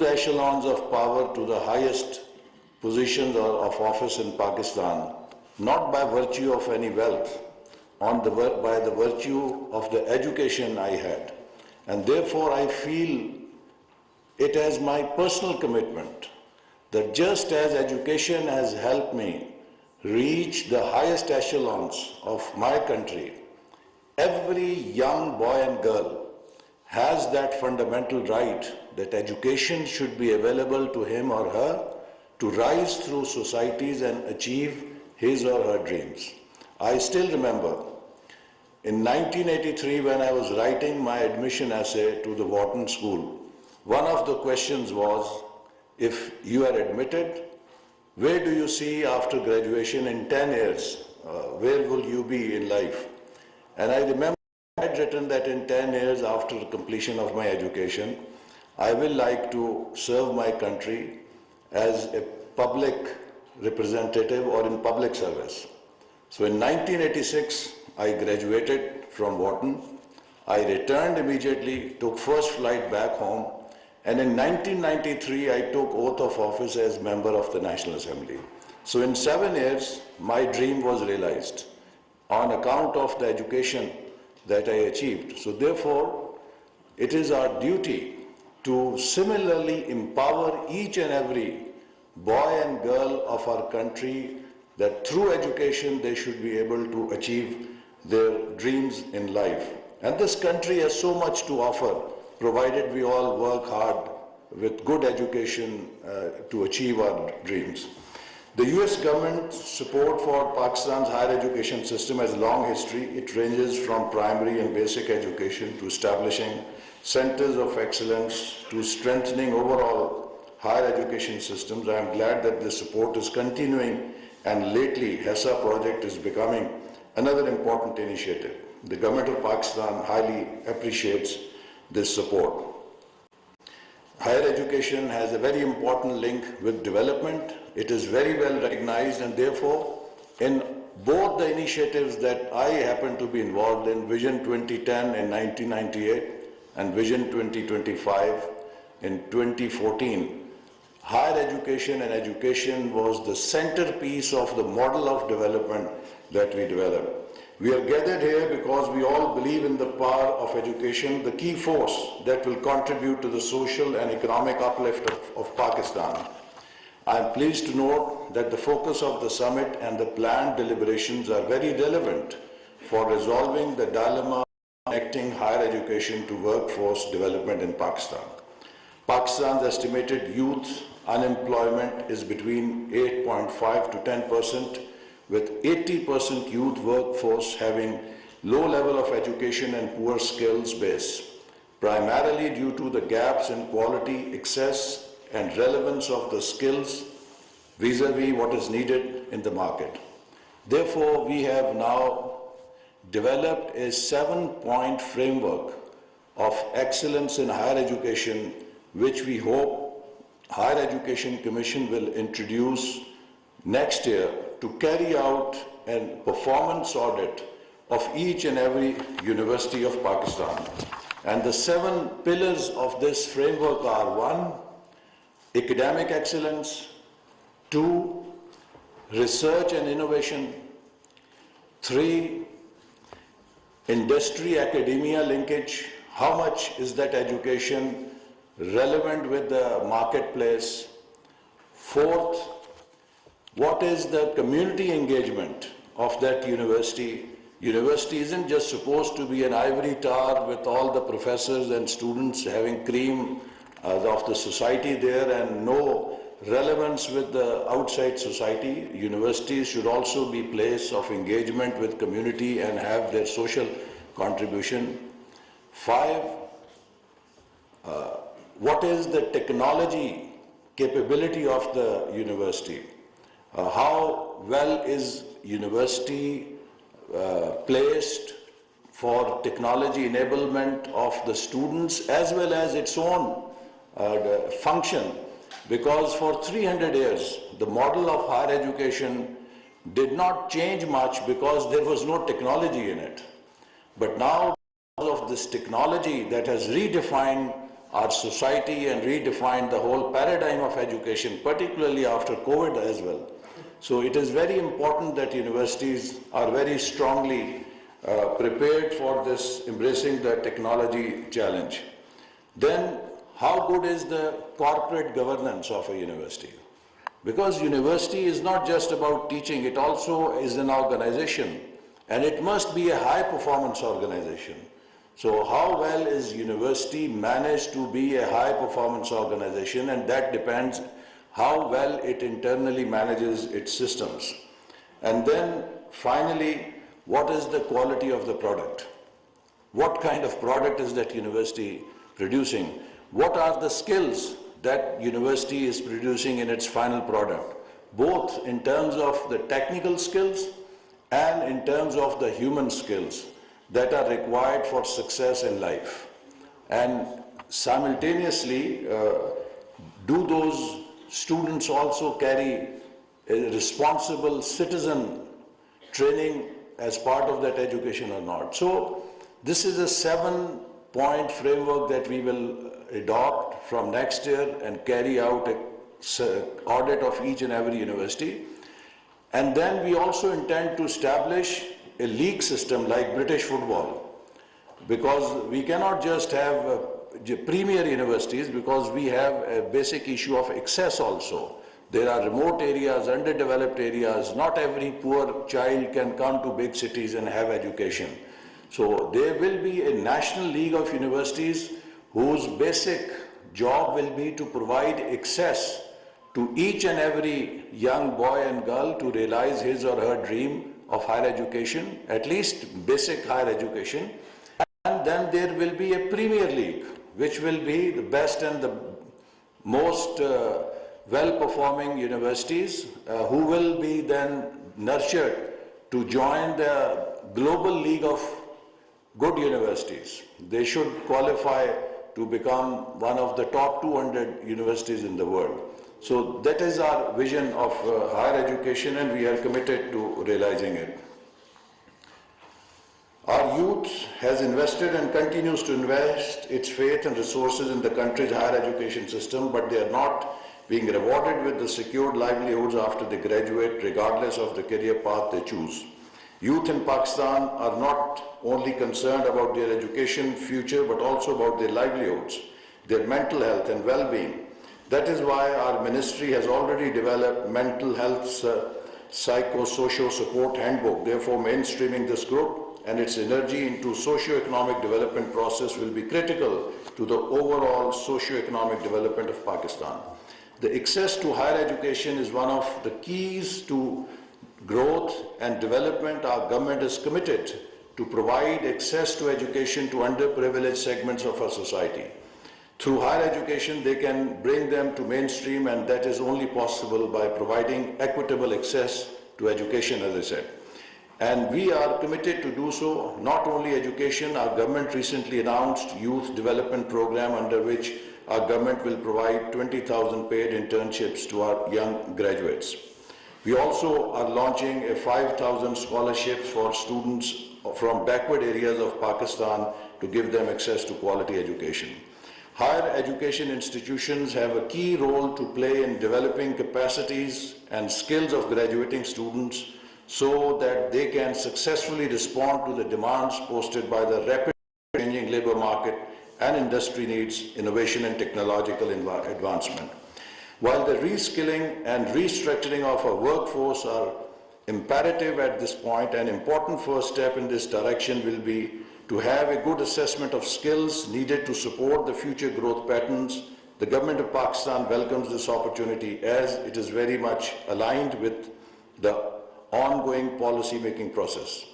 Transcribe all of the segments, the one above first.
the echelons of power to the highest positions of office in Pakistan, not by virtue of any wealth, by the virtue of the education I had. And therefore I feel it as my personal commitment that just as education has helped me reach the highest echelons of my country, every young boy and girl has that fundamental right that education should be available to him or her to rise through societies and achieve his or her dreams. I still remember in 1983 when I was writing my admission essay to the Wharton School, one of the questions was, if you are admitted, where do you see after graduation in 10 years? Where will you be in life? And I remember I had written that in 10 years after the completion of my education, I will like to serve my country as a public representative or in public service. So in 1986, I graduated from Wharton. I returned immediately, took first flight back home, and in 1993, I took oath of office as member of the National Assembly. So in 7 years, my dream was realized on account of the education that I achieved. So therefore, it is our duty to similarly empower each and every boy and girl of our country that through education they should be able to achieve their dreams in life. And this country has so much to offer, provided we all work hard with good education to achieve our dreams. The US government's support for Pakistan's higher education system has a long history. It ranges from primary and basic education to establishing centers of excellence to strengthening overall higher education systems. I am glad that this support is continuing, and lately HESA project is becoming another important initiative. The government of Pakistan highly appreciates this support. Higher education has a very important link with development. It is very well recognized, and therefore in both the initiatives that I happen to be involved in, Vision 2010 in 1998 and Vision 2025 in 2014, higher education and education was the centerpiece of the model of development that we developed. We are gathered here because we all believe in the power of education, the key force that will contribute to the social and economic uplift of Pakistan. I am pleased to note that the focus of the summit and the planned deliberations are very relevant for resolving the dilemma of connecting higher education to workforce development in Pakistan. Pakistan's estimated youth unemployment is between 8.5 to 10%, with 80% youth workforce having low level of education and poor skills base, primarily due to the gaps in quality, access, and relevance of the skills vis-a-vis what is needed in the market. Therefore, we have now developed a 7-point framework of excellence in higher education, which we hope Higher Education Commission will introduce next year to carry out a performance audit of each and every university of Pakistan. And the 7 pillars of this framework are: 1, academic excellence; 2, research and innovation; 3, industry-academia linkage. How much is that education relevant with the marketplace? 4th, what is the community engagement of that university? University isn't just supposed to be an ivory tower with all the professors and students having cream of the society there and no relevance with the outside society. Universities should also be a place of engagement with community and have their social contribution. 5, what is the technology capability of the university? How well is university placed for technology enablement of the students as well as its own function? Because for 300 years, the model of higher education did not change much because there was no technology in it. But now, because of this technology that has redefined our society and redefined the whole paradigm of education, particularly after COVID as well. So it is very important that universities are very strongly prepared for this, embracing the technology challenge. Then, how good is the corporate governance of a university? Because university is not just about teaching, it also is an organization, and it must be a high-performance organization. So how well is university managed to be a high-performance organization, and that depends how well it internally manages its systems. And then finally, what is the quality of the product? What kind of product is that university producing? What are the skills that university is producing in its final product, both in terms of the technical skills and in terms of the human skills that are required for success in life? And simultaneously, do those students also carry a responsible citizen training as part of that education or not? So this is a 7-point framework that we will adopt from next year and carry out an audit of each and every university. And then we also intend to establish a league system like British football, because we cannot just have premier universities, because we have a basic issue of access also. There are remote areas, underdeveloped areas. Not every poor child can come to big cities and have education. So there will be a national league of universities whose basic job will be to provide access to each and every young boy and girl to realize his or her dream of higher education, at least basic higher education. And then there will be a Premier League, which will be the best and the most well-performing universities who will be then nurtured to join the Global League of Good Universities. They should qualify to become one of the top 200 universities in the world. So that is our vision of higher education, and we are committed to realizing it. Our youth has invested and continues to invest its faith and resources in the country's higher education system, but they are not being rewarded with the secured livelihoods after they graduate, regardless of the career path they choose. Youth in Pakistan are not only concerned about their education future, but also about their livelihoods, their mental health and well-being. That is why our ministry has already developed mental health psychosocial support handbook. Therefore, mainstreaming this group and its energy into socio-economic development process will be critical to the overall socio-economic development of Pakistan. The access to higher education is one of the keys to growth and development. Our government is committed to provide access to education to underprivileged segments of our society. Through higher education, they can bring them to mainstream, and that is only possible by providing equitable access to education, as I said. And we are committed to do so. Not only education, our government recently announced youth development program, under which our government will provide 20,000 paid internships to our young graduates. We also are launching a 5,000 scholarships for students from backward areas of Pakistan to give them access to quality education. Higher education institutions have a key role to play in developing capacities and skills of graduating students so that they can successfully respond to the demands posted by the rapidly changing labor market and industry needs, innovation and technological advancement. While the reskilling and restructuring of our workforce are imperative at this point, an important first step in this direction will be to have a good assessment of skills needed to support the future growth patterns. The government of Pakistan welcomes this opportunity as it is very much aligned with the ongoing policy-making process.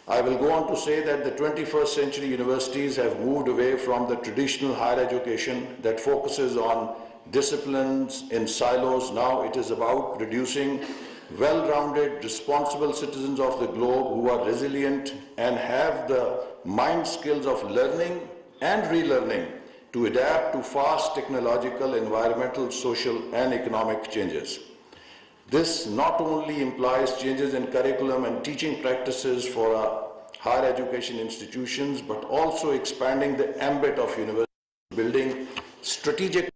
I will go on to say that the 21st century universities have moved away from the traditional higher education that focuses on disciplines in silos. Now it is about producing well-rounded, responsible citizens of the globe who are resilient and have the mind skills of learning and relearning to adapt to fast technological, environmental, social and economic changes. This not only implies changes in curriculum and teaching practices for our higher education institutions, but also expanding the ambit of university building strategic.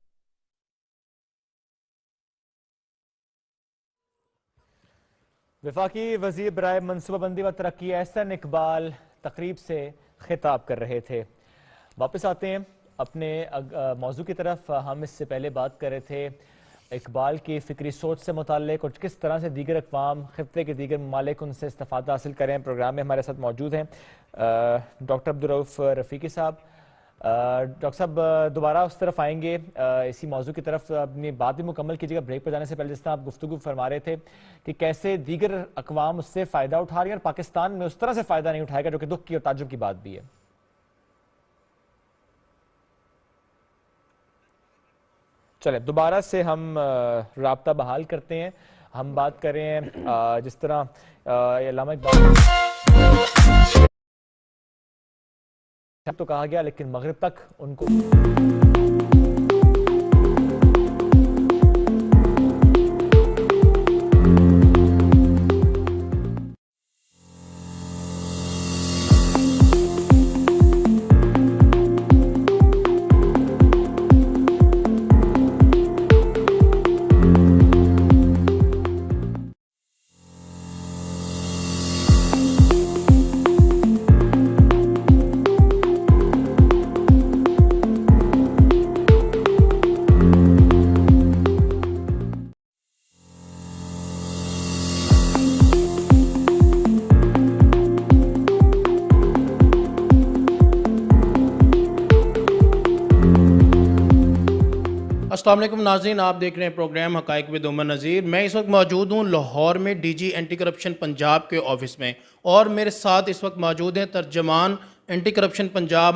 वफाकी वज़ीर बराए मनसूबाबंदी व तरक्की अहसन इकबाल तकरीब से खिताब कर रहे थे। वापस आते हैं अपने मौजू की तरफ। हम इससे पहले बात कर रहे थे इकबाल की फ़िक्री सोच से मुताल्लिक और किस तरह से दीगर अक़वाम ख़ित्ते के दीगर ममालिक उनसे इस्तिफ़ादा हासिल करें। प्रोग्राम में हमारे साथ मौजूद हैं डॉक्टर अब्दुर्रऊफ़ रफ़ीकी साहब। डॉक्टर साहब दोबारा उस तरफ आएंगे, इसी मौजू की तरफ अपनी बात भी मुकम्मल कीजिएगा। ब्रेक पर जाने से पहले जिस तरह आप गुफ्तगू फरमा रहे थे कि कैसे दीगर अक़वाम उससे फ़ायदा उठा रही हैं और पाकिस्तान में उस तरह से फ़ायदा नहीं उठाएगा, जो कि दुख की और ताज्जुब की बात भी है। चले दोबारा से हम राब्ता बहाल करते हैं। हम बात कर रहे हैं जिस तरह अल्लामा इकबाल तो कहा गया, लेकिन मगरिब तक उनको अस्सलाम वालेकुम नाज़रीन, आप देख रहे हैं प्रोग्राम हक़ाइक़ विद उमर नज़ीर। मैं इस वक्त मौजूद हूँ लाहौर में डीजी एंटी करप्शन पंजाब के ऑफिस में, और मेरे साथ इस वक्त मौजूद हैं तर्जमान एंटी करप्शन पंजाब